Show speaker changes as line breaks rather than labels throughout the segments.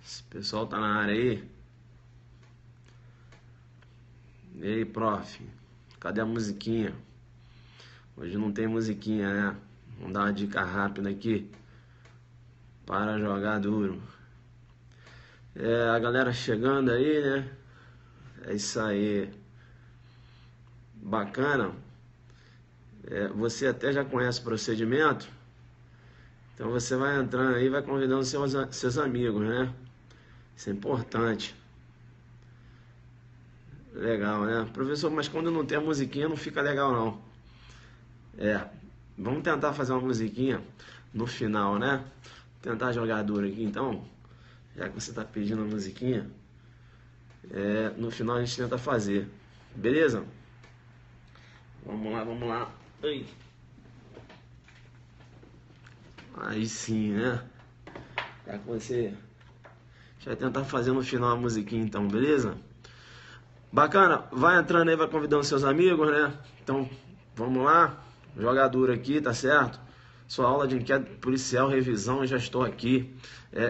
Esse pessoal tá na área aí. E aí, prof? Cadê a musiquinha? Hoje não tem musiquinha, né? Vamos dar uma dica rápida aqui para jogar duro. A galera chegando aí, né? É isso aí. Bacana. Você até já conhece o procedimento. Então você vai entrando aí, vai convidando seus amigos, né? Isso é importante. Legal, né? Professor, mas quando não tem a musiquinha não fica legal não. Vamos tentar fazer uma musiquinha no final, né? Tentar jogar duro aqui então. Já que você tá pedindo a musiquinha, no final a gente tenta fazer. Beleza? Vamos lá, vamos lá. Ai. Aí sim, né? Já que você... A gente vai tentar fazer no final a musiquinha então, beleza? Bacana, vai entrando aí, vai convidando seus amigos, né? Então, vamos lá, jogar duro aqui, tá certo? Sua aula de inquérito policial, revisão, já estou aqui,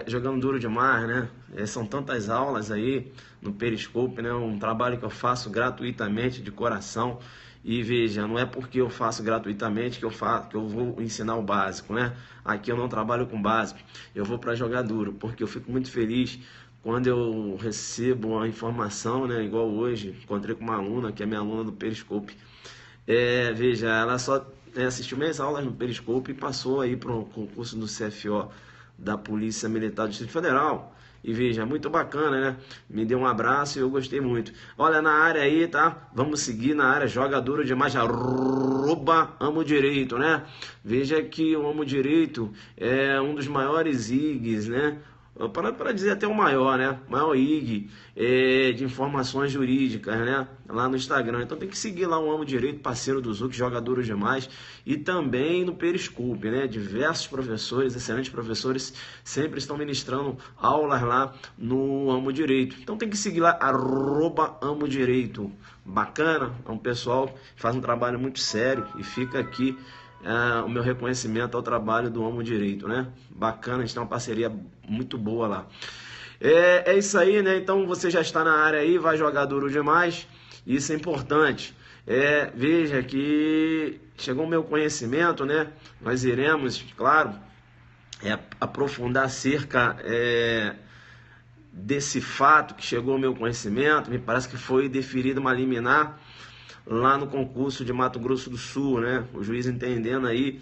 jogando duro demais, né? São tantas aulas aí no Periscope, né? Um trabalho que eu faço gratuitamente, de coração. E veja, não é porque eu faço gratuitamente que eu vou ensinar o básico, né? Aqui eu não trabalho com básico, eu vou para jogar duro, porque eu fico muito feliz quando eu recebo a informação, né? Igual hoje, encontrei com uma aluna, que é minha aluna do Periscope. Veja, ela só assistiu minhas aulas no Periscope e passou aí para o concurso do CFO da Polícia Militar do Distrito Federal. E veja, muito bacana, né? Me deu um abraço e eu gostei muito. Olha, na área aí, tá? Vamos seguir na área, joga duro demais, arroba Amo Direito, né? Veja que o Amo Direito é um dos maiores IGs, né? Para dizer até o maior, né? Maior IG de informações jurídicas, né? Lá no Instagram. Então tem que seguir lá o Amo Direito, parceiro do Zuc, joga duro demais. E também no Periscope, né? Diversos professores, excelentes professores, sempre estão ministrando aulas lá no Amo Direito. Então tem que seguir lá, arroba Amo Direito. Bacana, é um pessoal que faz um trabalho muito sério e fica aqui o meu reconhecimento ao trabalho do Amo Direito, né? Bacana, a gente tem uma parceria muito boa lá. É isso aí, né? Então você já está na área aí, vai jogar duro demais, isso é importante. Veja que chegou o meu conhecimento, né? Nós iremos, claro, aprofundar acerca desse fato que chegou ao meu conhecimento. Me parece que foi deferida uma liminar lá no concurso de Mato Grosso do Sul, né? O juiz entendendo aí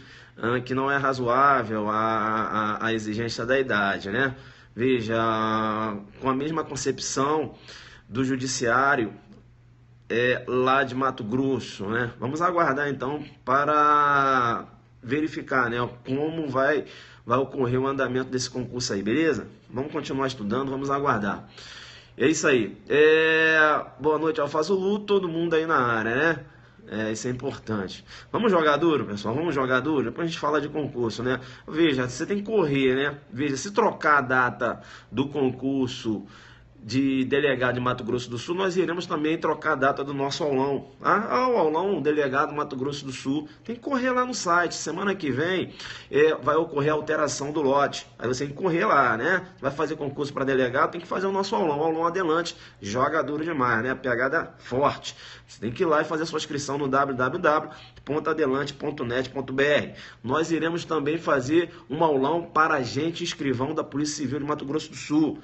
que não é razoável a exigência da idade, né? Veja, com a mesma concepção do judiciário lá de Mato Grosso, né? Vamos aguardar então para verificar, né, como vai ocorrer o andamento desse concurso aí, beleza? Vamos continuar estudando, vamos aguardar. É isso aí. Boa noite, Alfazo Lu, todo mundo aí na área, né? Isso é importante. Vamos jogar duro, pessoal? Vamos jogar duro? Depois a gente fala de concurso, né? Veja, você tem que correr, né? Veja, se trocar a data do concurso de delegado de Mato Grosso do Sul, nós iremos também trocar a data do nosso aulão. O aulão delegado Mato Grosso do Sul tem que correr lá no site. Semana que vem vai ocorrer a alteração do lote. Aí você tem que correr lá, né? Vai fazer concurso para delegado, tem que fazer o nosso aulão adelante. Joga duro demais, né? Pegada forte. Você tem que ir lá e fazer a sua inscrição no www.adelante.net.br. Nós iremos também fazer um aulão para agente escrivão da Polícia Civil de Mato Grosso do Sul.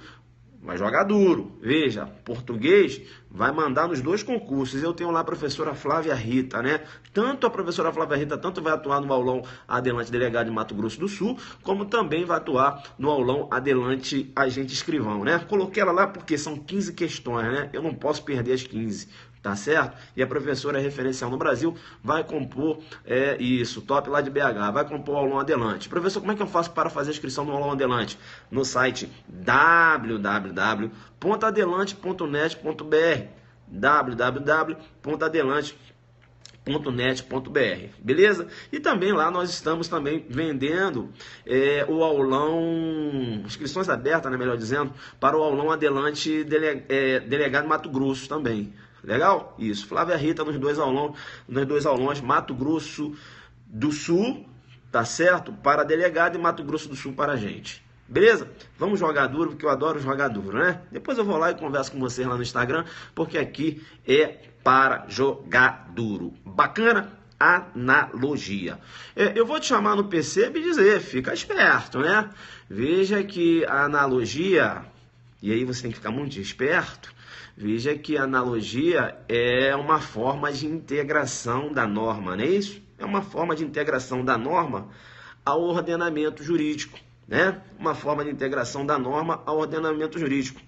Vai jogar duro. Veja, português vai mandar nos dois concursos. Eu tenho lá a professora Flávia Rita, né? Tanto a professora Flávia Rita vai atuar no aulão Adelante Delegado de Mato Grosso do Sul, como também vai atuar no aulão Adelante Agente Escrivão, né? Coloquei ela lá porque são 15 questões, né? Eu não posso perder as 15. Tá certo? E a professora referencial no Brasil vai compor isso, top lá de BH, vai compor o aulão Adelante. Professor, como é que eu faço para fazer a inscrição no aulão Adelante? No site www.adelante.net.br www.adelante.net.br, beleza? E também lá nós estamos também vendendo o aulão, inscrições abertas, né, melhor dizendo, para o aulão Adelante Delegado Mato Grosso também. Legal? Isso. Flávia Rita nos dois aulões, Mato Grosso do Sul, tá certo? Para delegado e Mato Grosso do Sul para agente. Beleza? Vamos jogar duro, porque eu adoro jogar duro, né? Depois eu vou lá e converso com vocês lá no Instagram, porque aqui é para jogar duro. Bacana? Analogia. Eu vou te chamar no PC e dizer, fica esperto, né? Veja que a analogia, e aí você tem que ficar muito esperto, veja que a analogia é uma forma de integração da norma, não é isso? É uma forma de integração da norma ao ordenamento jurídico, né? Uma forma de integração da norma ao ordenamento jurídico.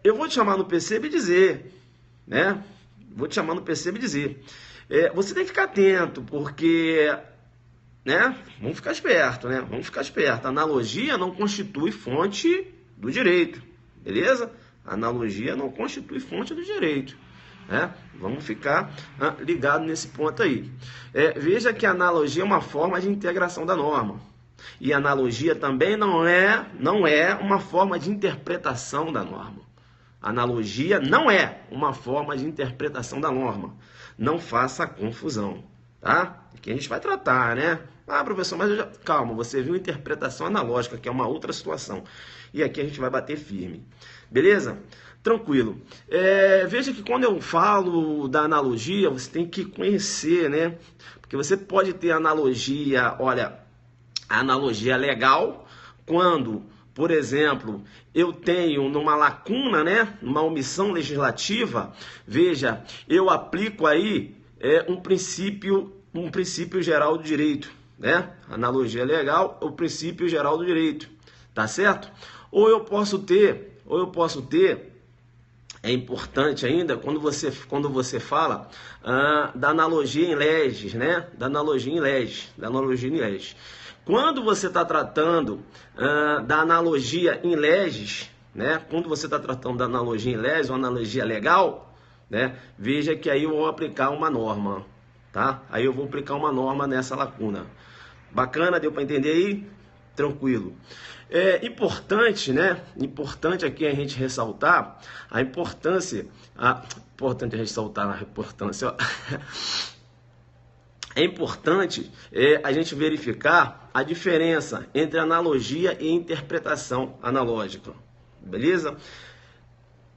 Eu vou te chamar no PC e dizer, né? Vou te chamar no PC e dizer. Você tem que ficar atento, porque, né? Vamos ficar esperto, né? Vamos ficar esperto. Analogia não constitui fonte do direito, beleza? Analogia não constitui fonte do direito, né? Vamos ficar ligado nesse ponto aí. Veja que a analogia é uma forma de integração da norma. E analogia também não é uma forma de interpretação da norma. Analogia não é uma forma de interpretação da norma. Não faça confusão, tá? Aqui a gente vai tratar, né? Ah, professor, mas calma, você viu interpretação analógica, que é uma outra situação. E aqui a gente vai bater firme. Beleza? Tranquilo. Veja que quando eu falo da analogia, você tem que conhecer, né? Porque você pode ter analogia, olha, analogia legal, quando, por exemplo, eu tenho numa lacuna, né, uma omissão legislativa, veja, eu aplico aí um princípio geral do direito, né? Analogia legal, o princípio geral do direito, tá certo? Ou eu posso ter, é importante ainda quando você fala da analogia em leges, né? Da analogia em leges. Quando você está tratando da analogia em leges, né? Quando você está tratando da analogia em leges, ou analogia legal, né? Veja que aí eu vou aplicar uma norma, tá? Aí eu vou aplicar uma norma nessa lacuna. Bacana, deu para entender aí? Tranquilo. É importante, né? Importante aqui a gente ressaltar a importância. Importante ressaltar a importância. Ó. É importante a gente verificar a diferença entre analogia e interpretação analógica. Beleza?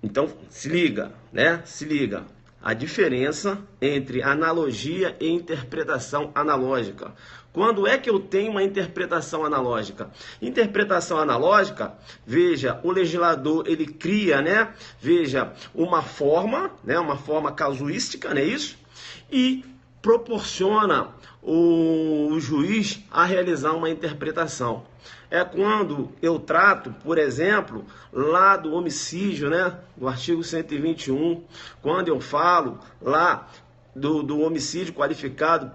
Então, se liga, né? Se liga. A diferença entre analogia e interpretação analógica. Quando é que eu tenho uma interpretação analógica? Interpretação analógica, veja, o legislador ele cria, né? Veja, uma forma, né? Uma forma casuística, não é isso? E proporciona o juiz a realizar uma interpretação. É quando eu trato, por exemplo, lá do homicídio, né, do artigo 121, quando eu falo lá do homicídio qualificado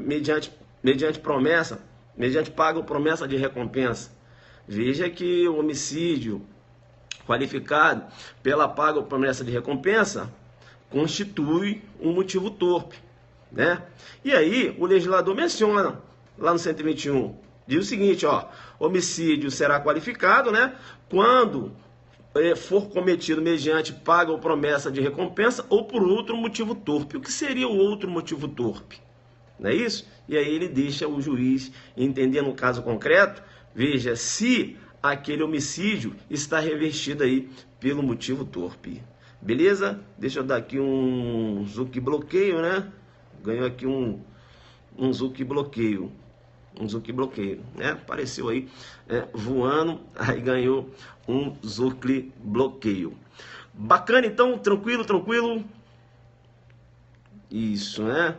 mediante promessa, mediante paga ou promessa de recompensa. Veja que o homicídio qualificado pela paga ou promessa de recompensa constitui um motivo torpe, né? E aí o legislador menciona lá no 121, diz o seguinte, ó, homicídio será qualificado, né, quando for cometido mediante paga ou promessa de recompensa ou por outro motivo torpe. O que seria o outro motivo torpe? Não é isso? E aí ele deixa o juiz entender no caso concreto, veja se aquele homicídio está revestido aí pelo motivo torpe. Beleza? Deixa eu dar aqui um Zuc bloqueio, né? Ganhou aqui um Zuc bloqueio. Um Zuc bloqueio, né? Apareceu aí voando, aí ganhou um Zuc bloqueio. Bacana, então, tranquilo. Isso, né?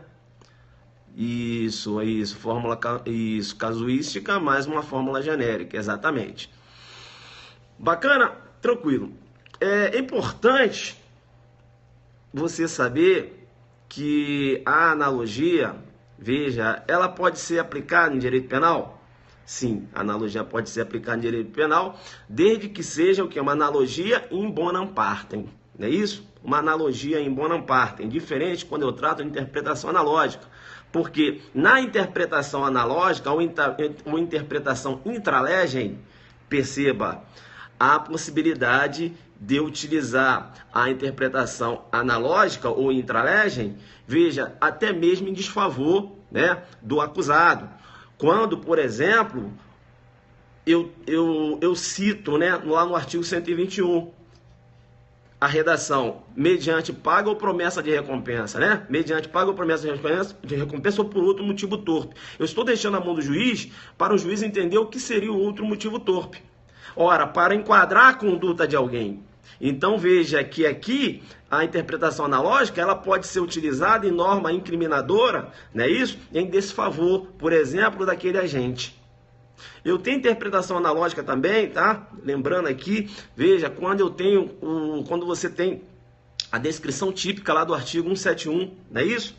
Isso, fórmula, isso, casuística mais uma fórmula genérica, exatamente. Bacana, tranquilo. É importante você saber que a analogia, veja, ela pode ser aplicada em direito penal? Sim, a analogia pode ser aplicada em direito penal, desde que seja o que? Uma analogia in bonam partem, não é isso? Uma analogia in bonam partem, diferente quando eu trato de interpretação analógica. Porque na interpretação analógica ou interpretação intralegem, perceba, há a possibilidade de utilizar a interpretação analógica ou intralegem, veja, até mesmo em desfavor, né, do acusado. Quando, por exemplo, eu cito, né, lá no artigo 121, a redação, mediante paga ou promessa de recompensa, né? Mediante paga ou promessa de recompensa ou por outro motivo torpe. Eu estou deixando a mão do juiz para o juiz entender o que seria o outro motivo torpe. Ora, para enquadrar a conduta de alguém. Então veja que aqui a interpretação analógica ela pode ser utilizada em norma incriminadora, não é isso? Em desfavor, por exemplo, daquele agente. Eu tenho interpretação analógica também, tá? Lembrando aqui, veja, quando você tem a descrição típica lá do artigo 171, não é isso?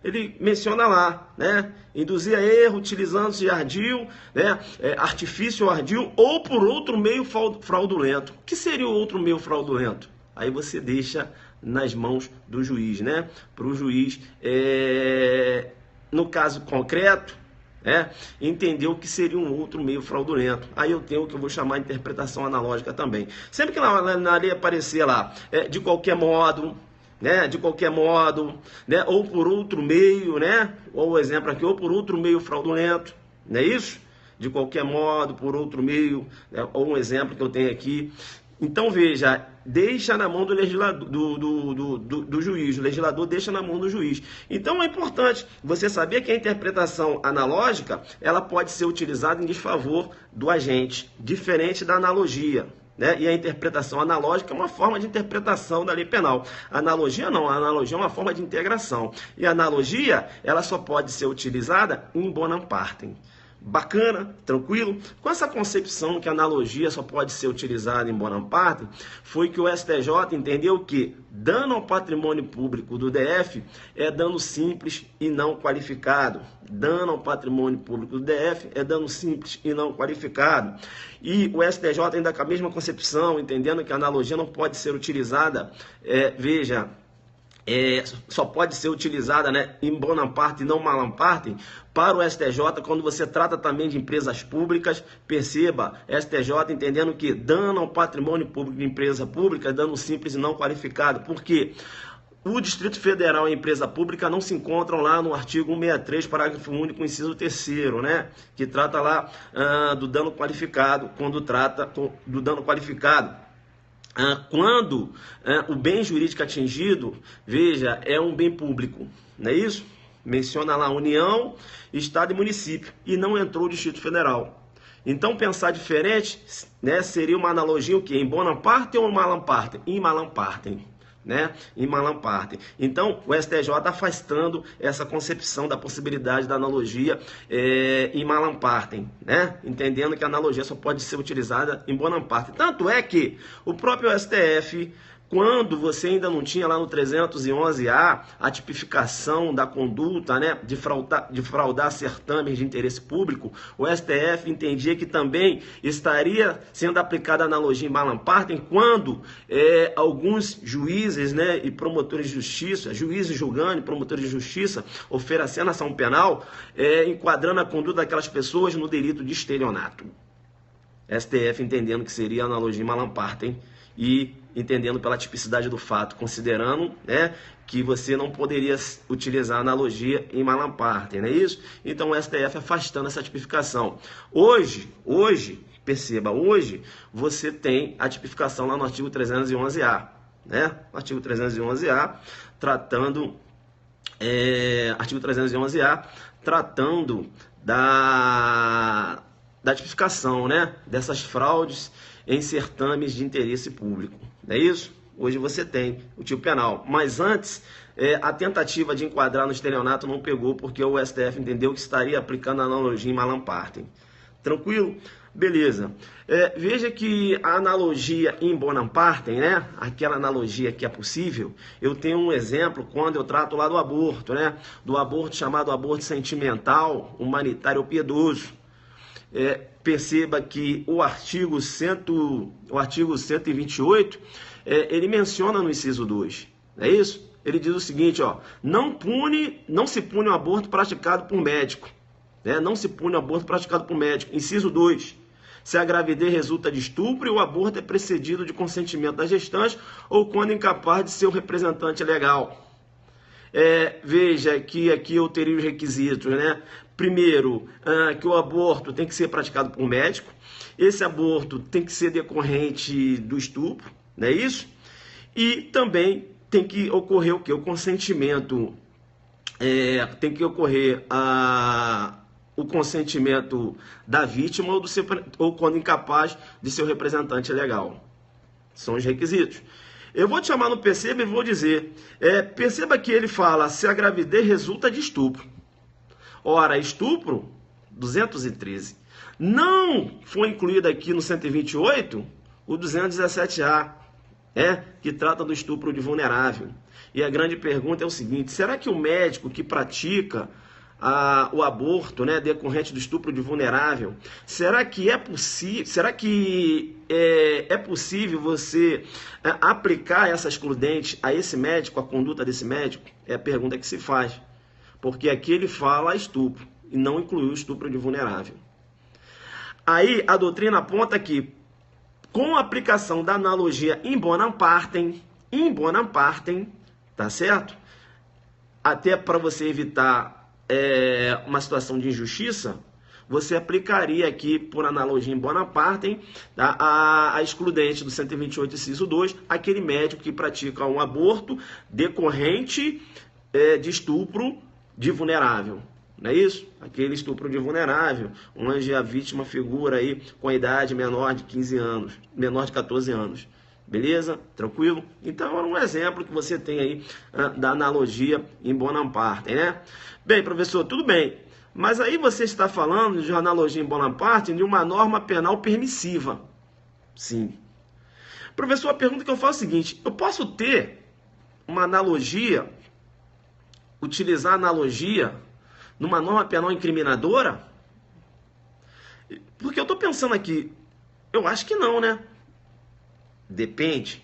Ele menciona lá, né? Induzir a erro utilizando-se de ardil, né? Artifício ardil ou por outro meio fraudulento. O que seria o outro meio fraudulento? Aí você deixa nas mãos do juiz, né? Para o juiz, no caso concreto, entender o que seria um outro meio fraudulento. Aí eu tenho o que eu vou chamar de interpretação analógica também. Sempre que na lei aparecer lá, de qualquer modo, né, ou por outro meio, né, ou o exemplo aqui, ou por outro meio fraudulento, não é isso? De qualquer modo, por outro meio, né, ou um exemplo que eu tenho aqui. Então veja, deixa na mão do legislador, do juiz, o legislador deixa na mão do juiz. Então é importante você saber que a interpretação analógica, ela pode ser utilizada em desfavor do agente, diferente da analogia. Né? E a interpretação analógica é uma forma de interpretação da lei penal. A analogia não, a analogia é uma forma de integração. E a analogia, ela só pode ser utilizada em bonam partem. Bacana, tranquilo? Com essa concepção que a analogia só pode ser utilizada em bonam partem, foi que o STJ entendeu que dano ao patrimônio público do DF é dano simples e não qualificado. Dano ao patrimônio público do DF é dano simples e não qualificado. E o STJ ainda com a mesma concepção, entendendo que a analogia não pode ser utilizada, só pode ser utilizada, né, em bonam partem e não malam partem, para o STJ, quando você trata também de empresas públicas. Perceba, STJ entendendo que dano ao patrimônio público de empresa pública é dano simples e não qualificado. Por quê? O Distrito Federal e a empresa pública não se encontram lá no artigo 163, parágrafo único, inciso 3º, né? Que trata lá do dano qualificado, quando trata do dano qualificado. Quando o bem jurídico atingido, veja, é um bem público, não é isso? Menciona lá União, Estado e Município, e não entrou o Distrito Federal. Então, pensar diferente, né, seria uma analogia o quê? Em bonam partem ou em malam partem? Em malam partem. Né? Em malam partem. Então, o STJ afastando essa concepção da possibilidade da analogia em malam partem, né? Entendendo que a analogia só pode ser utilizada em bonam partem. Tanto é que o próprio STF, quando você ainda não tinha lá no 311A a tipificação da conduta, né, de fraudar certames de interesse público, o STF entendia que também estaria sendo aplicada a analogia em malam partem quando alguns juízes, né, e promotores de justiça, juízes julgando e promotores de justiça, oferecendo ação penal, enquadrando a conduta daquelas pessoas no delito de estelionato. STF entendendo que seria a analogia em malam partem e entendendo pela tipicidade do fato, considerando, né, que você não poderia utilizar a analogia em malam partem, não é isso? Então o STF afastando essa tipificação. Hoje, perceba, hoje você tem a tipificação lá no artigo 311A, né? O artigo 311A tratando, artigo 311A tratando da tipificação, né, dessas fraudes em certames de interesse público. Não é isso? Hoje você tem o tipo penal. Mas antes, a tentativa de enquadrar no estelionato não pegou, porque o STF entendeu que estaria aplicando a analogia em malam partem. Tranquilo? Beleza. Veja que a analogia em bonam partem, né? Aquela analogia que é possível, eu tenho um exemplo quando eu trato lá do aborto, né? Do aborto chamado aborto sentimental, humanitário ou piedoso. Perceba que o artigo 128, ele menciona no inciso 2, é isso? Ele diz o seguinte, ó, não se pune o aborto praticado por médico, né? Não se pune o aborto praticado por médico. Inciso 2, se a gravidez resulta de estupro e o aborto é precedido de consentimento da gestante ou quando incapaz de seu representante legal. Veja que aqui eu teria os requisitos, né? Primeiro, que o aborto tem que ser praticado por médico. Esse aborto tem que ser decorrente do estupro, não é isso? E também tem que ocorrer o quê? O consentimento. Tem que ocorrer o consentimento da vítima ou quando incapaz de seu representante legal. São os requisitos. Eu vou te chamar no Perceba e vou dizer, perceba que ele fala se a gravidez resulta de estupro. Ora, estupro, 213. Não foi incluído aqui no 128 o 217A, que trata do estupro de vulnerável. E a grande pergunta é o seguinte, será que o médico que pratica o aborto, decorrente do estupro de vulnerável, será que é possível você aplicar essa excludente a esse médico, a conduta desse médico? É a pergunta que se faz. Porque aqui ele fala estupro e não incluiu o estupro de vulnerável. Aí a doutrina aponta que, com a aplicação da analogia in bonam partem, tá certo? Até para você evitar uma situação de injustiça, você aplicaria aqui, por analogia in bonam partem, a excludente do 128, inciso 2, aquele médico que pratica um aborto decorrente de estupro de vulnerável. Não é isso? Aquele estupro de vulnerável, onde a vítima figura aí com a idade menor de 15 anos, menor de 14 anos. Beleza? Tranquilo? Então é um exemplo que você tem aí da analogia in bonam partem, né? Bem, professor, tudo bem. Mas aí você está falando de analogia in bonam partem de uma norma penal permissiva. Sim. Professor, a pergunta que eu faço é a seguinte, eu posso ter uma analogia, utilizar analogia numa norma penal incriminadora? Porque eu estou pensando aqui, eu acho que não, né? Depende.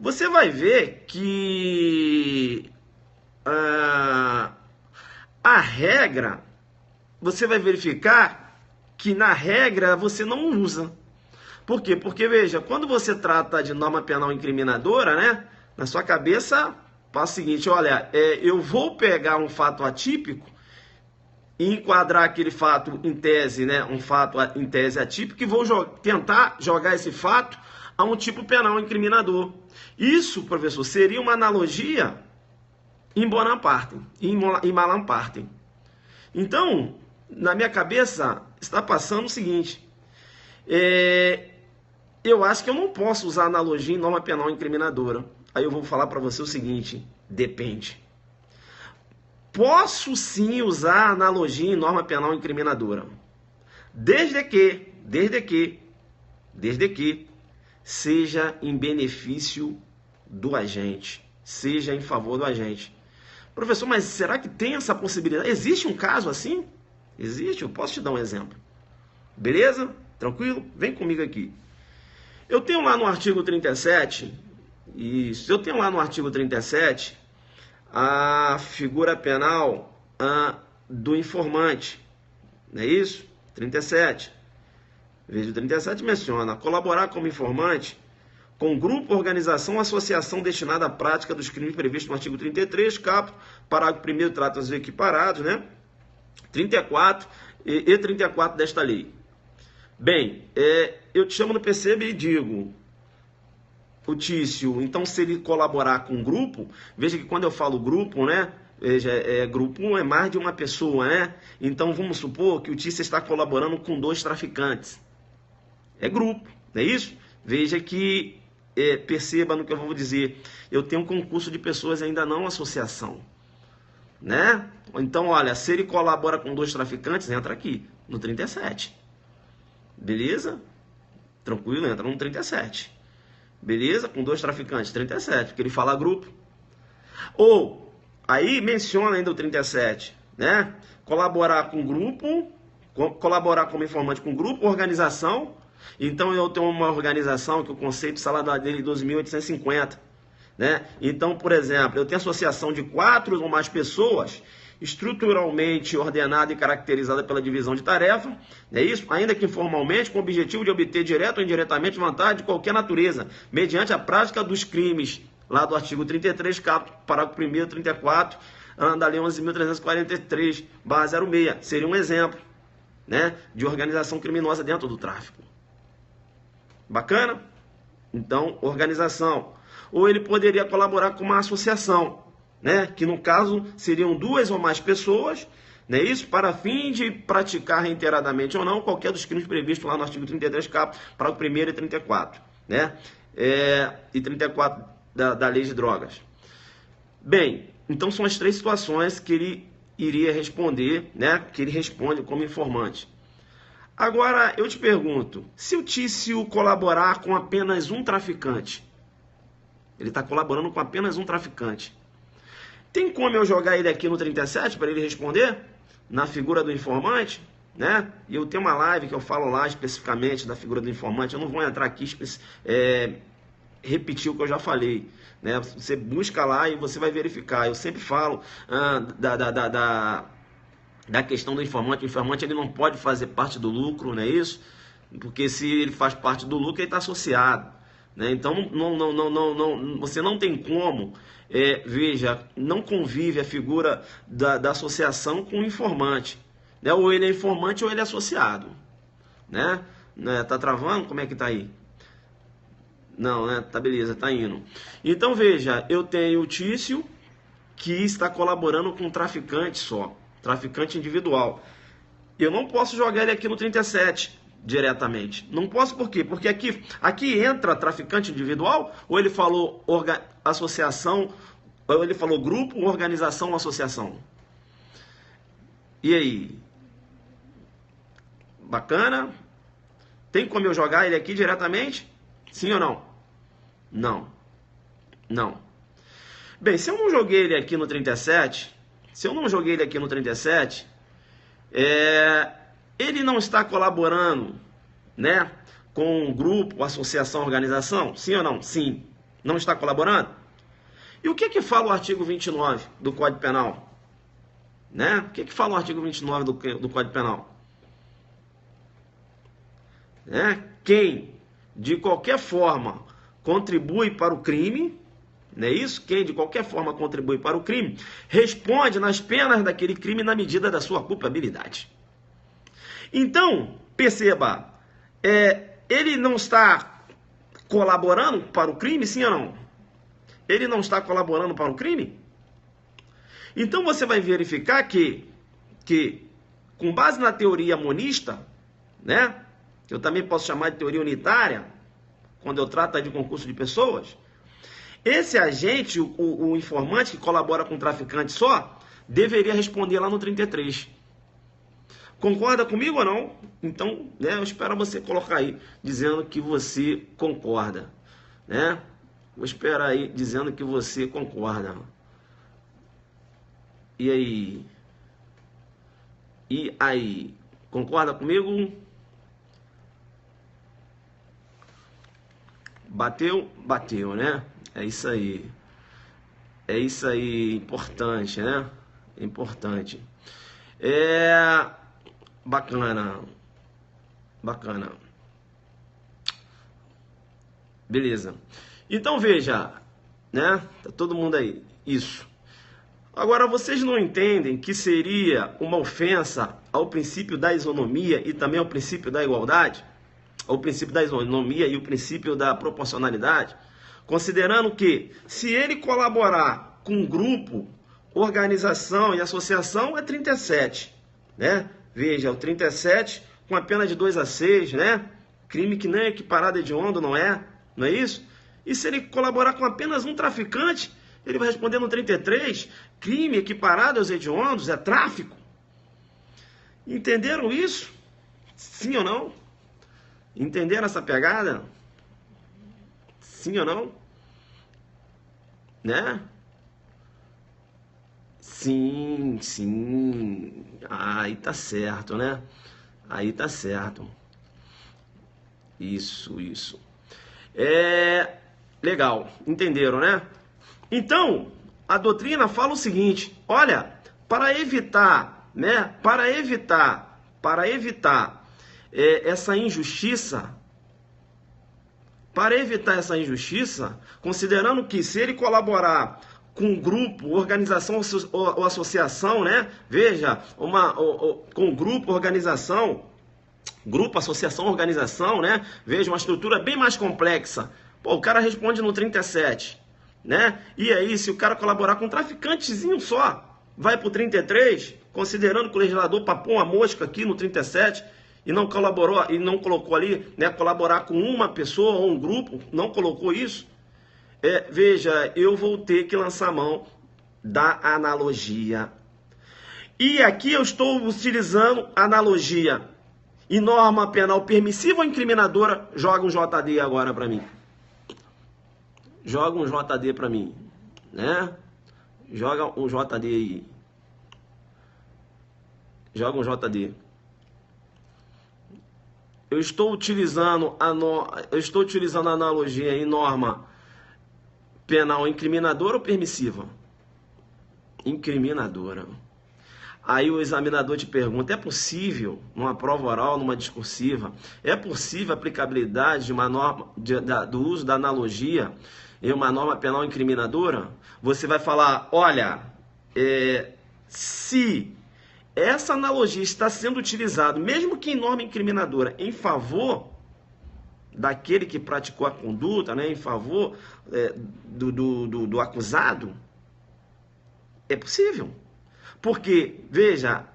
Você vai ver que a regra, você vai verificar que na regra você não usa. Por quê? Porque, veja, quando você trata de norma penal incriminadora, na sua cabeça passa o seguinte, olha, eu vou pegar um fato atípico e enquadrar aquele fato em tese, um fato em tese atípico, e vou tentar jogar esse fato a um tipo penal incriminador. Isso, professor, seria uma analogia in bonam partem, in malam partem. Então, na minha cabeça, está passando o seguinte, eu acho que eu não posso usar analogia em norma penal incriminadora. Aí eu vou falar para você o seguinte, depende. Posso sim usar analogia em norma penal incriminadora, desde que seja em benefício do agente, seja em favor do agente. Professor, mas será que tem essa possibilidade? Existe um caso assim? Existe, eu posso te dar um exemplo. Beleza? Tranquilo? Vem comigo aqui. Eu tenho lá no artigo 37, a figura penal do informante. Não é isso? 37. Veja, o 37 menciona colaborar como informante com grupo, organização ou associação destinada à prática dos crimes previstos no artigo 33, caput, parágrafo 1º, trata os equiparados, 34 e 34 desta lei. Bem, eu te chamo no Perceba e digo, o Tício, então se ele colaborar com um grupo, veja que quando eu falo grupo, veja, grupo é mais de uma pessoa, Então vamos supor que o Tício está colaborando com 2 traficantes. É grupo, não é isso? Veja que, perceba no que eu vou dizer, eu tenho um concurso de pessoas ainda não associação, Então, olha, se ele colabora com 2 traficantes, entra aqui, no 37. Beleza? Tranquilo, entra no 37. Beleza? Com 2 traficantes, 37, porque ele fala grupo. Ou, aí menciona ainda o 37, Colaborar com grupo, colaborar como informante com grupo, organização. Então, eu tenho uma organização que o conceito salada dele é 12.850, Então, por exemplo, eu tenho associação de 4 ou mais pessoas, estruturalmente ordenada e caracterizada pela divisão de tarefa, isso? Ainda que informalmente, com o objetivo de obter direto ou indiretamente vantagem de qualquer natureza, mediante a prática dos crimes, lá do artigo 33, parágrafo 1º, 34, da Lei 11.343/06. Seria um exemplo, né, de organização criminosa dentro do tráfico. Bacana? Então, organização. Ou ele poderia colaborar com uma associação, né, que no caso seriam 2 ou mais pessoas, não é isso? Para fim de praticar reiteradamente ou não qualquer dos crimes previstos lá no artigo 33 cap, para o 1º e 34, né? E 34 da Lei de Drogas. Bem, então são as 3 situações que ele iria responder, né? Que ele responde como informante. Agora, eu te pergunto, se o Tício colaborar com apenas um traficante, ele está colaborando com apenas um traficante, tem como eu jogar ele aqui no 37 para ele responder? Na figura do informante, né? E eu tenho uma live que eu falo lá especificamente da figura do informante. Eu não vou entrar aqui repetir o que eu já falei, né? Você busca lá e você vai verificar. Eu sempre falo da questão do informante. O informante ele não pode fazer parte do lucro, não é isso? Porque se ele faz parte do lucro, ele está associado, né? Então você não tem como, veja, não convive a figura da associação com o informante, né? Ou ele é informante ou ele é associado, né? Tá travando? Como é que tá aí? Não, né? Tá beleza, tá indo. Então veja, eu tenho o Tício que está colaborando com um traficante só, traficante individual. Eu não posso jogar ele aqui no 37 diretamente. Não posso por quê? Porque aqui entra traficante individual, ou ele falou associação, ou ele falou grupo, organização, associação. E aí? Bacana? Tem como eu jogar ele aqui diretamente? Sim ou não? Não. Não. Bem, se eu não joguei ele aqui no 37, ele não está colaborando, né, com um grupo, associação, organização? Sim ou não? Sim. Não está colaborando? E o que fala o artigo 29 do Código Penal? Né? O que fala o artigo 29 do Código Penal? Né? Quem, de qualquer forma, contribui para o crime, não é isso? Quem, de qualquer forma, contribui para o crime, responde nas penas daquele crime na medida da sua culpabilidade. Então, perceba, ele não está colaborando para o crime, sim ou não? Ele não está colaborando para o crime? Então você vai verificar que com base na teoria monista, né, que eu também posso chamar de teoria unitária, quando eu trato de concurso de pessoas, esse agente, o informante que colabora com o traficante só, deveria responder lá no 33. Concorda comigo ou não? Então, né, eu espero você colocar aí, dizendo que você concorda, né? Vou esperar aí, dizendo que você concorda. E aí? E aí? Concorda comigo? Bateu? Bateu, né? É isso aí. É isso aí, importante, né? Importante. Bacana. Bacana. Beleza. Então veja, né? Tá todo mundo aí. Isso. Agora, vocês não entendem que seria uma ofensa ao princípio da isonomia e também ao princípio da igualdade? Ao princípio da isonomia e o princípio da proporcionalidade? Considerando que, se ele colaborar com grupo, organização e associação, é 37, né? Veja, o 37 com a pena de 2 a 6, né? Crime que nem é equiparado a hediondo, não é isso? E se ele colaborar com apenas um traficante, ele vai responder no 33, crime equiparado aos hediondos, é tráfico. Entenderam isso? Sim ou não? Entenderam essa pegada? Sim ou não? Né? Sim, sim. Aí tá certo, né? Aí tá certo. Isso. Legal. Entenderam, né? Então, a doutrina fala o seguinte, olha, para evitar essa injustiça, considerando que se ele colaborar com grupo, organização ou associação, né? Veja, com grupo, organização, grupo, associação, organização, né? Veja, uma estrutura bem mais complexa. Pô, o cara responde no 37, né? E aí, se o cara colaborar com um traficantezinho só, vai pro 33, considerando que o legislador papou uma mosca aqui no 37 e não colaborou, e não colocou ali, né? Colaborar com uma pessoa ou um grupo, não colocou isso. Veja, eu vou ter que lançar mão da analogia. E aqui eu estou utilizando analogia e norma penal permissiva ou incriminadora. Joga um JD agora para mim. Joga um JD para mim, né? Joga um JD aí. Joga um JD. Eu estou utilizando a analogia em norma penal incriminadora ou permissiva? Incriminadora. Aí o examinador te pergunta, é possível, numa prova oral, numa discursiva, é possível a aplicabilidade de uma norma, do uso da analogia em uma norma penal incriminadora? Você vai falar, olha, se essa analogia está sendo utilizada, mesmo que em norma incriminadora, em favor daquele que praticou a conduta, né, em favor do acusado, é possível. Porque, veja,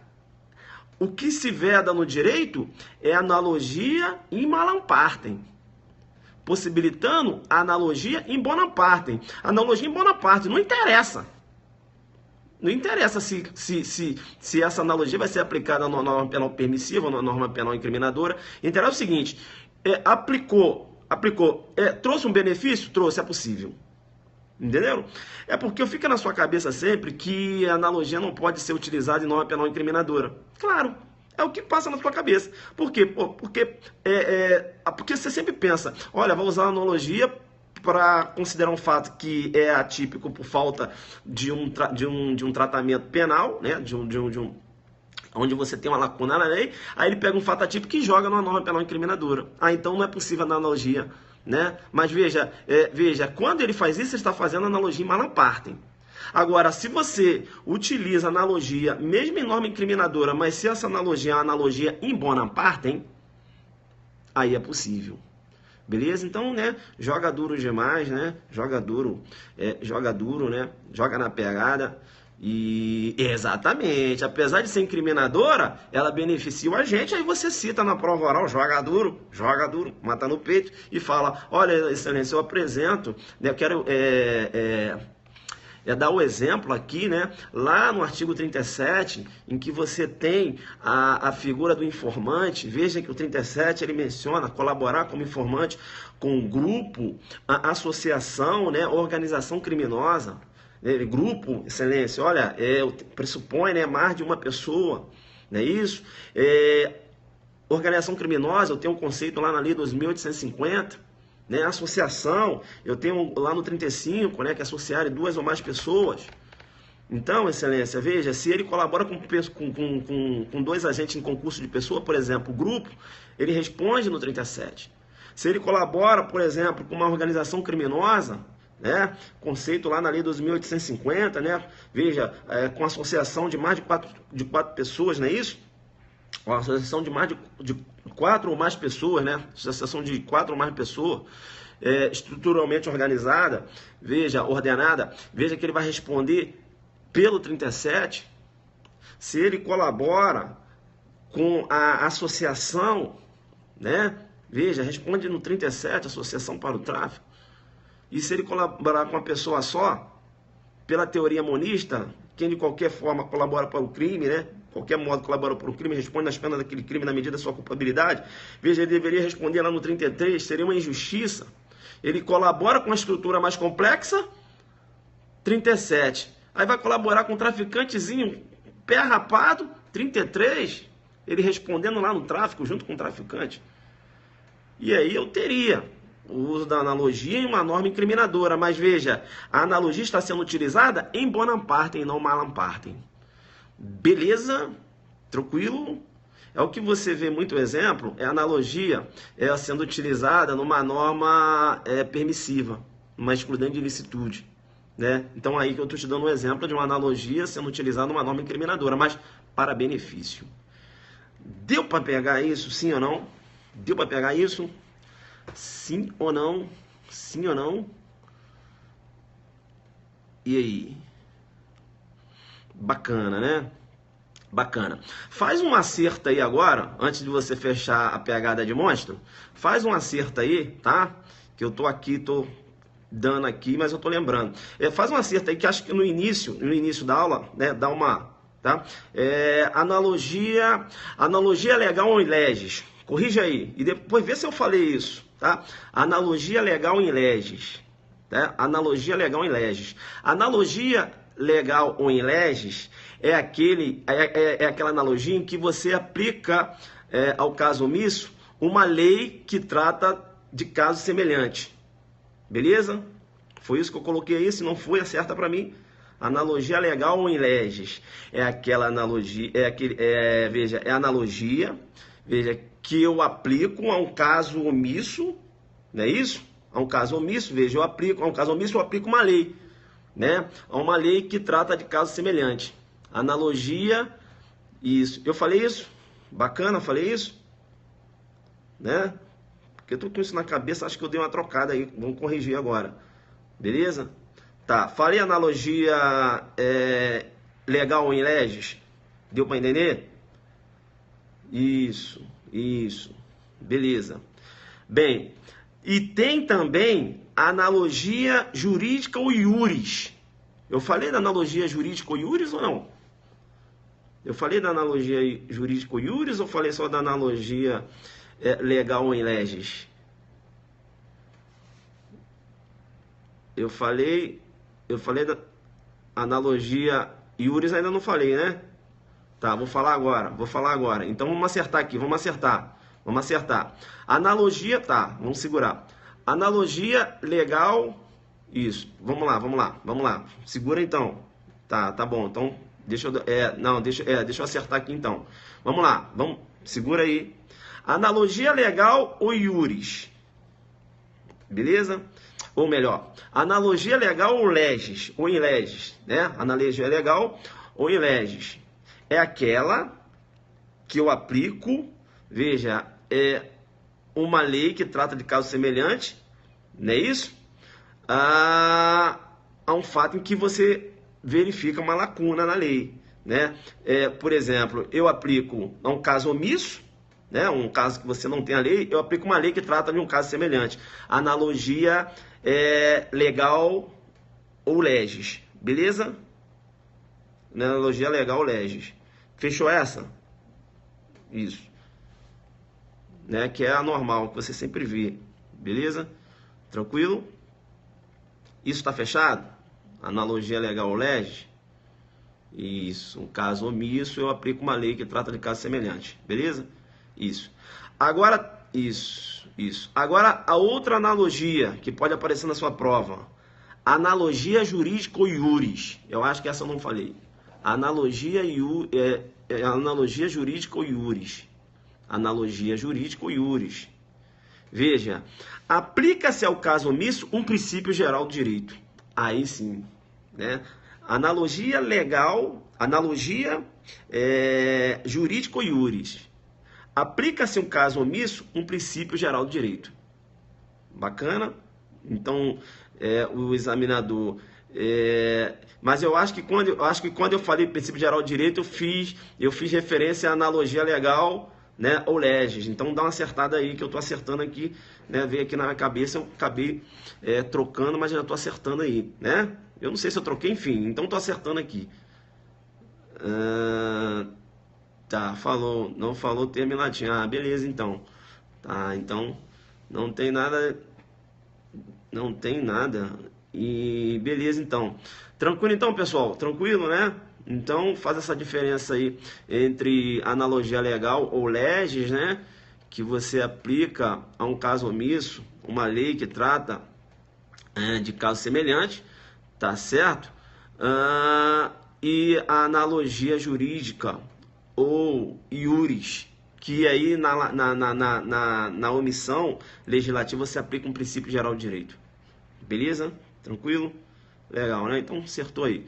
o que se veda no direito é analogia in malam partem, possibilitando a analogia in bonam partem. Analogia in bonam partem não interessa. Não interessa se essa analogia vai ser aplicada na norma penal permissiva ou na norma penal incriminadora. Interessa o seguinte, aplicou, trouxe um benefício? Trouxe, é possível. Entenderam? É porque fica na sua cabeça sempre que a analogia não pode ser utilizada em norma penal incriminadora. Claro, é o que passa na sua cabeça. Por quê? Porque você sempre pensa, olha, vou usar a analogia para considerar um fato que é atípico por falta de um tratamento penal, né? Onde você tem uma lacuna na lei, aí ele pega um fato atípico e joga numa norma penal incriminadora. Então não é possível analogia, né? Mas veja, quando ele faz isso, ele está fazendo analogia em malam partem. Agora, se você utiliza analogia, mesmo em norma incriminadora, mas se essa analogia é uma analogia in bonam partem, aí é possível. Beleza? Então, né, joga duro demais, né? Joga duro, né? Joga na pegada. E exatamente, apesar de ser incriminadora, ela beneficia o agente. Aí você cita na prova oral, joga duro, mata no peito e fala, olha, excelência, eu apresento, né, eu quero dar o exemplo aqui, né, lá no artigo 37, em que você tem a figura do informante. Veja que o 37 ele menciona colaborar como informante com grupo, associação, né, organização criminosa. Grupo, excelência, olha, pressupõe, né, mais de uma pessoa, não é isso? Organização criminosa, eu tenho um conceito lá na lei 2850, né? Associação, eu tenho lá no 35, né, que é associar duas ou mais pessoas. Então, excelência, veja, se ele colabora com dois agentes em concurso de pessoa, por exemplo, o grupo, ele responde no 37. Se ele colabora, por exemplo, com uma organização criminosa, né, conceito lá na lei 2850, né, veja, com associação de mais de quatro pessoas, não é isso? Uma associação de mais de 4 ou mais pessoas, né, associação de 4 ou mais pessoas, estruturalmente organizada, veja, ordenada, veja que ele vai responder pelo 37, se ele colabora com a associação, né, veja, responde no 37, associação para o tráfico. E se ele colaborar com uma pessoa só, pela teoria monista, quem de qualquer forma colabora para o crime, né? Qualquer modo colabora para o crime, responde nas penas daquele crime na medida da sua culpabilidade. Veja, ele deveria responder lá no 33, seria uma injustiça. Ele colabora com uma estrutura mais complexa, 37. Aí vai colaborar com um traficantezinho, pé rapado, 33. Ele respondendo lá no tráfico, junto com o traficante. E aí eu teria o uso da analogia em uma norma incriminadora. Mas veja, a analogia está sendo utilizada em bonam partem e não malam partem. Beleza? Tranquilo? É o que você vê muito exemplo, é a analogia sendo utilizada numa norma permissiva, uma excludente de ilicitude. né? Então aí que eu estou te dando um exemplo de uma analogia sendo utilizada numa norma incriminadora, mas para benefício. Deu para pegar isso, sim ou não? Deu para pegar isso? Sim ou não? Sim ou não? E aí? Bacana, né? Bacana. Faz um acerto aí agora, antes de você fechar a pegada de monstro. Faz um acerto aí, tá? Que eu tô aqui, tô dando aqui, mas eu tô lembrando. Faz um acerto aí que acho que no início da aula, né, dá uma, tá? Analogia legal em leges. Corrija aí e depois vê se eu falei isso, tá? Analogia legal em leges, tá? Analogia legal em leges. Analogia legal ou em leges é aquela analogia em que você aplica ao caso omisso uma lei que trata de caso semelhante. Beleza? Foi isso que eu coloquei aí. Se não foi, acerta para mim. Analogia legal ou em leges é aquela analogia, veja, é analogia, veja, que eu aplico a um caso omisso, não é isso? A um caso omisso, veja, a um caso omisso eu aplico uma lei, né? A uma lei que trata de caso semelhante. Analogia, isso. Eu falei isso? Bacana, falei isso? Né? Porque eu tô com isso na cabeça, acho que eu dei uma trocada aí. Vamos corrigir agora. Beleza? Tá, falei analogia legal em leges? Deu para entender? Isso, isso. Beleza. Bem, e tem também analogia jurídica ou iuris. Eu falei da analogia jurídica ou iuris ou não? Eu falei da analogia jurídica ou iuris ou falei só da analogia legal em leges? Eu falei da analogia iuris, ainda não falei, né? Tá, vou falar agora. Então vamos acertar aqui, vamos acertar. Analogia, tá, vamos segurar. Analogia legal, isso. Vamos lá. Segura então. Tá bom. Então, deixa eu acertar aqui então. Vamos lá, segura aí. Analogia legal ou iuris? Beleza? Ou melhor, analogia legal ou leges, ou em leges, né? Analogia legal ou em leges. É aquela que eu aplico, veja, é uma lei que trata de caso semelhante, não é isso? A um fato em que você verifica uma lacuna na lei, né? Por exemplo, eu aplico a um caso omisso, né? Um caso que você não tem a lei, eu aplico uma lei que trata de um caso semelhante. Analogia legal ou leges, beleza? Analogia legal ou leges. Fechou essa? Isso. Né? Que é a normal, que você sempre vê. Beleza? Tranquilo? Isso está fechado? Analogia legal ou leges? Isso. Um caso omisso, eu aplico uma lei que trata de caso semelhante. Beleza? Isso. Agora, isso. Agora, a outra analogia que pode aparecer na sua prova. Analogia jurídica ou iuris. Eu acho que essa eu não falei. Analogia jurídica ou iuris. Analogia jurídica ou iuris. Veja, aplica-se ao caso omisso um princípio geral do direito. Aí sim, né? Analogia legal, analogia jurídica ou iuris. Aplica-se um caso omisso um princípio geral do direito. Bacana? Então, o examinador... mas eu acho que quando eu falei princípio geral de direito, eu fiz referência à analogia legal, né, ou leges. Então dá uma acertada aí, que eu estou acertando aqui, né, veio aqui na minha cabeça, eu acabei trocando, mas já estou acertando aí, né? Eu não sei se eu troquei, enfim, então estou acertando aqui. Tá, não falou termo em latim. Ah, beleza, então. Tá, então não tem nada. E beleza, então. Tranquilo, então, pessoal? Tranquilo, né? Então, faz essa diferença aí entre analogia legal ou leges, né? Que você aplica a um caso omisso, uma lei que trata de caso semelhante, tá certo? E a analogia jurídica ou iuris, que aí na omissão legislativa você aplica um princípio geral de direito. Beleza? Tranquilo? Legal, né? Então acertou aí.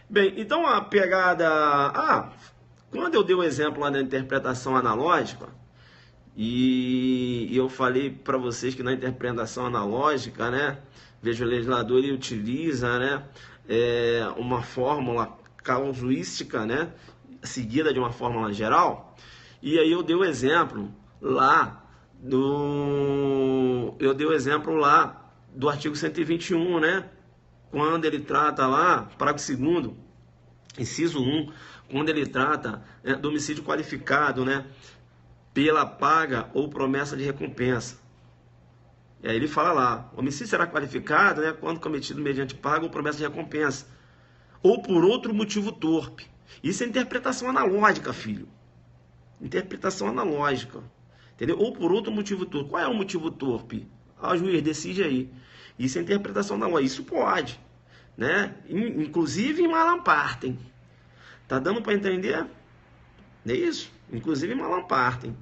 Bem, então a pegada... quando eu dei o exemplo lá da interpretação analógica, e eu falei para vocês que na interpretação analógica, né, veja, o legislador ele utiliza, né, uma fórmula casuística, né, seguida de uma fórmula geral. E aí eu dei o exemplo lá do artigo 121, né, quando ele trata lá, parágrafo 2º, inciso 1, quando ele trata do homicídio qualificado, né, pela paga ou promessa de recompensa. E aí ele fala lá, homicídio será qualificado, né, quando cometido mediante paga ou promessa de recompensa, ou por outro motivo torpe. Isso é interpretação analógica, filho. Interpretação analógica. Entendeu? Ou por outro motivo torpe. Qual é o motivo torpe? O juiz decide aí. Isso é interpretação analógica. Isso pode, né? Inclusive em Malam Partem. Tá dando para entender? É isso? Inclusive em Malam Partem,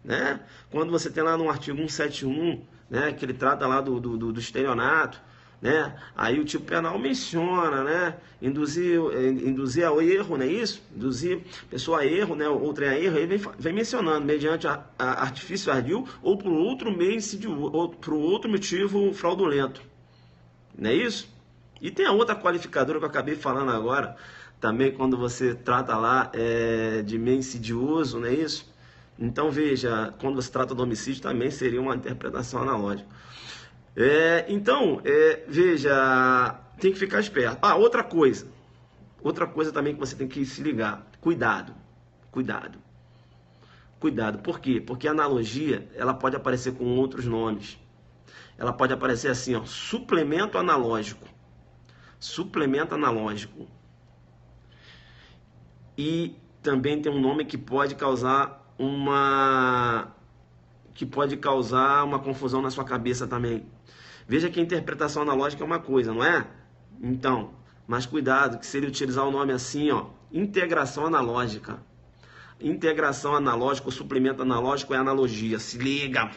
né? Quando você tem lá no artigo 171, né, que ele trata lá do estelionato, né? Aí o tipo penal menciona, né? Induzir ao erro, não é isso? Induzir pessoa a erro, né? Outra a erro, aí vem mencionando, mediante artifício ardil ou por outro meio insidioso, ou por outro motivo fraudulento, não é isso? E tem a outra qualificadora que eu acabei falando agora, também quando você trata lá de meio insidioso, não é isso? Então veja, quando você trata do homicídio também seria uma interpretação analógica. Veja, tem que ficar esperto. Outra coisa também que você tem que se ligar, cuidado. Por quê? Porque a analogia, ela pode aparecer com outros nomes. Ela pode aparecer assim, ó, suplemento analógico. E também tem um nome que pode causar uma confusão na sua cabeça também. Veja que a interpretação analógica é uma coisa, não é? Então, mas cuidado, que se ele utilizar o nome assim, ó, integração analógica. Integração analógica, o suplemento analógico é analogia, se liga.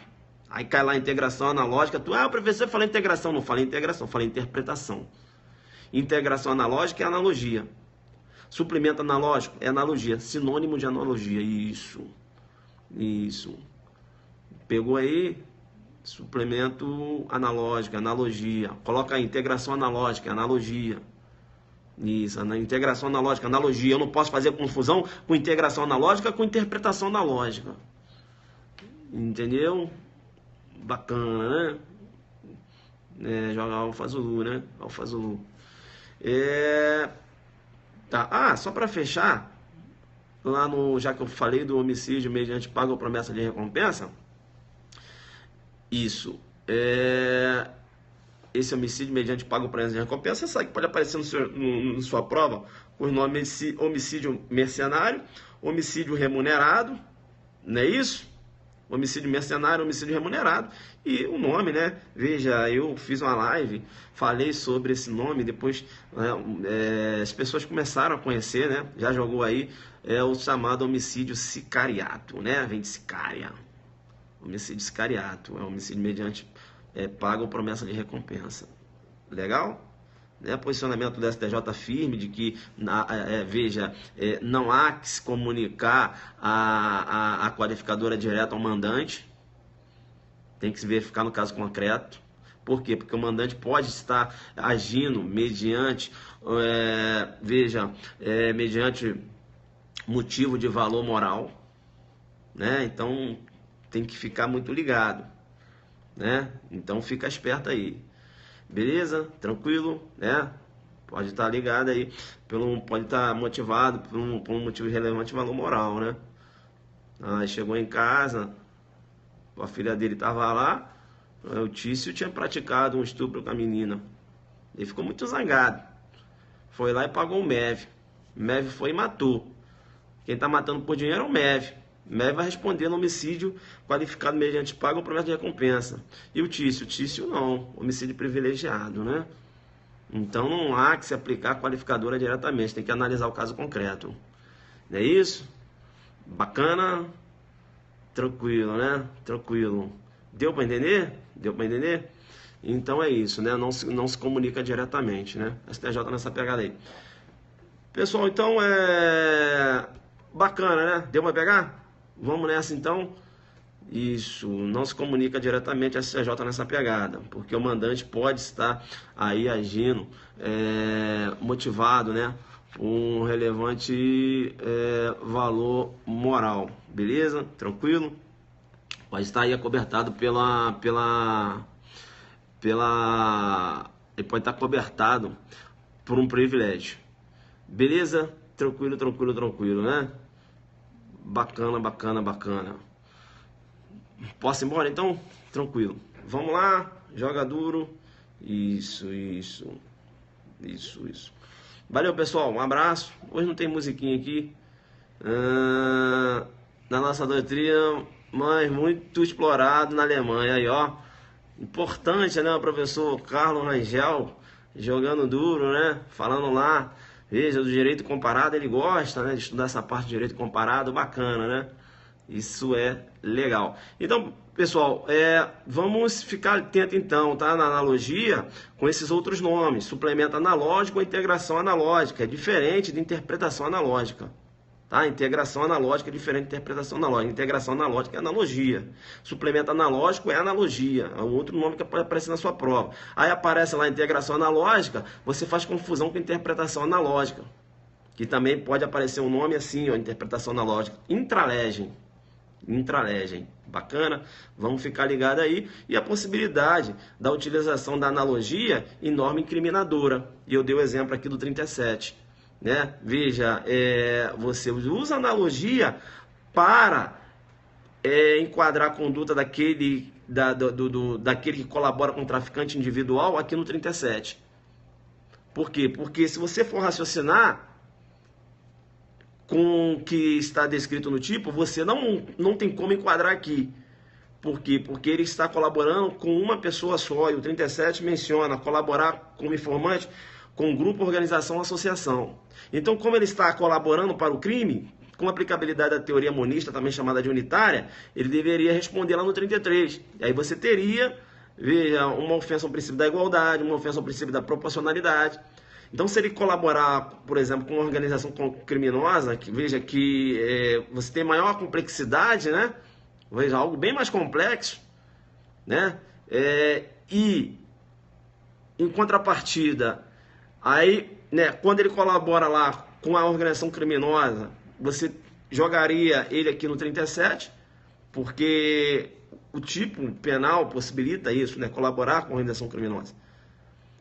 Aí cai lá a integração analógica, o professor fala integração, não fala integração, fala interpretação. Integração analógica é analogia. Suplemento analógico é analogia, sinônimo de analogia. Isso. Pegou aí? Suplemento analógico, analogia. Coloca aí, integração analógica, analogia. Isso, na integração analógica, analogia. Eu não posso fazer confusão com integração analógica com interpretação analógica. Entendeu? Bacana, né? Joga Alfa Zulu, né? Alfa Zulu. Tá. Só para fechar, lá já que eu falei do homicídio mediante paga ou promessa de recompensa, isso, esse homicídio mediante paga ou promessa de recompensa, você sabe que pode aparecer na sua prova com os nomes homicídio mercenário, homicídio remunerado, não é isso? Homicídio mercenário, homicídio remunerado, e o nome, né? Veja, eu fiz uma live, falei sobre esse nome, depois as pessoas começaram a conhecer, né? Já jogou aí, o chamado homicídio sicariato, né? Vem de sicária. Homicídio sicariato, é homicídio mediante paga ou promessa de recompensa. Legal? Né? Posicionamento do STJ firme de que, não há que se comunicar a qualificadora direta ao mandante. Tem que se verificar no caso concreto. Por quê? Porque o mandante pode estar agindo mediante, mediante motivo de valor moral, né? Então tem que ficar muito ligado, né? Então fica esperto aí. Beleza? Tranquilo, né? Pode estar ligado aí, pode estar motivado por um motivo relevante de valor moral, né? Aí chegou em casa, a filha dele estava lá, o Tício tinha praticado um estupro com a menina. Ele ficou muito zangado. Foi lá e pagou o MEV. O MEV foi e matou. Quem está matando por dinheiro é o MEV. O MEV vai responder no homicídio qualificado mediante paga ou promessa de recompensa. E o Tício não, homicídio privilegiado, né? Então não há que se aplicar a qualificadora diretamente, tem que analisar o caso concreto. Não é isso? Bacana? Tranquilo, né? Tranquilo. Deu para entender? Então é isso, né? Não se comunica diretamente, né? STJ nessa pegada aí. Pessoal, então bacana, né? Deu pra pegar? Vamos nessa então. Isso, não se comunica diretamente a STJ nessa pegada, porque o mandante pode estar aí agindo motivado, né? Um relevante valor moral, beleza? Tranquilo? Pode estar aí acobertado ele pode estar cobertado por um privilégio, beleza? Tranquilo, tranquilo, tranquilo, né? Bacana, bacana, bacana. Posso ir embora então? Tranquilo. Vamos lá, joga duro. Isso. Valeu, pessoal, um abraço. Hoje não tem musiquinha aqui. Na nossa doutrina, mas muito explorado na Alemanha. Aí, ó. Importante, né? O professor Carlos Rangel jogando duro, né? Falando lá. Veja, do direito comparado, ele gosta, né? De estudar essa parte de direito comparado. Bacana, né? Isso é legal. Então, pessoal, vamos ficar atento então, tá? Na analogia com esses outros nomes. Suplemento analógico ou integração analógica. É diferente de interpretação analógica. Tá? Integração analógica é diferente de interpretação analógica. Integração analógica é analogia. Suplemento analógico é analogia. É um outro nome que pode aparecer na sua prova. Aí aparece lá integração analógica, você faz confusão com interpretação analógica. Que também pode aparecer um nome assim, ó, interpretação analógica. Intralegem. Bacana? Vamos ficar ligado aí. E a possibilidade da utilização da analogia em norma incriminadora. E eu dei o exemplo aqui do 37. Né? Veja, você usa analogia para enquadrar a conduta daquele que colabora com o traficante individual aqui no 37. Por quê? Porque se você for raciocinar com o que está descrito no tipo, você não tem como enquadrar aqui. Por quê? Porque ele está colaborando com uma pessoa só, e o 37 menciona colaborar como informante com grupo, organização, associação. Então, como ele está colaborando para o crime, com aplicabilidade da teoria monista, também chamada de unitária, ele deveria responder lá no 33. E aí você teria, veja, uma ofensa ao princípio da igualdade, uma ofensa ao princípio da proporcionalidade. Então, se ele colaborar, por exemplo, com uma organização criminosa, que veja que você tem maior complexidade, né? Veja, algo bem mais complexo, né? E, em contrapartida, aí, né, quando ele colabora lá com a organização criminosa, você jogaria ele aqui no 37, porque o tipo penal possibilita isso, né? Colaborar com a organização criminosa.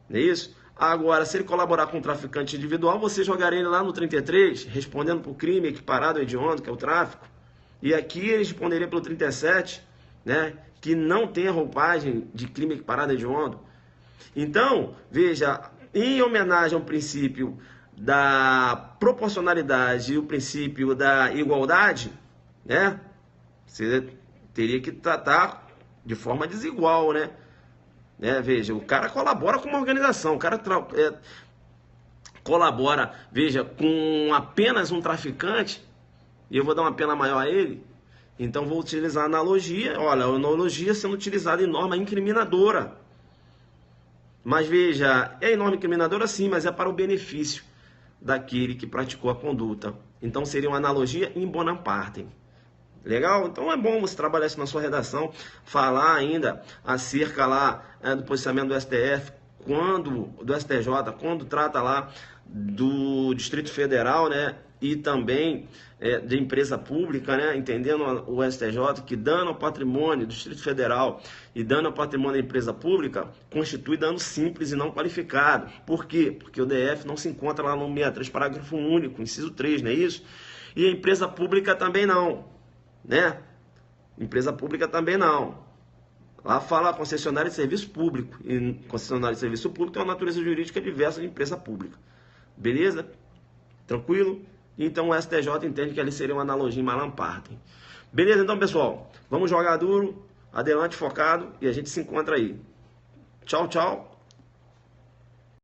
Não é isso? Agora, se ele colaborar com um traficante individual, você jogaria ele lá no 33, respondendo por crime equiparado ao hediondo, que é o tráfico. E aqui ele responderia pelo 37, né, que não tem a roupagem de crime equiparado ao hediondo. Então, veja, em homenagem ao princípio da proporcionalidade e o princípio da igualdade, né, você teria que tratar de forma desigual, né? Veja, o cara colabora com uma organização, o cara colabora, veja, com apenas um traficante, e eu vou dar uma pena maior a ele, então vou utilizar a analogia, olha, a analogia sendo utilizada em norma incriminadora. Mas veja, é em norma incriminadora sim, mas é para o benefício daquele que praticou a conduta. Então seria uma analogia in bonam partem. Legal? Então é bom você trabalhar isso na sua redação, falar ainda acerca lá do posicionamento do STF, do STJ, quando trata lá do Distrito Federal, né, e também de empresa pública, né, entendendo o STJ que dano ao patrimônio do Distrito Federal e dano ao patrimônio da empresa pública constitui dano simples e não qualificado. Por quê? Porque o DF não se encontra lá no 63, parágrafo único, inciso 3, não é isso? E a empresa pública também não. Né? Empresa pública também não. Lá fala concessionária de serviço público. E concessionária de serviço público é uma natureza jurídica diversa de empresa pública. Beleza? Tranquilo? Então o STJ entende que ali seria uma analogia em bonam partem. Beleza, então, pessoal? Vamos jogar duro, adelante, focado, e a gente se encontra aí. Tchau, tchau.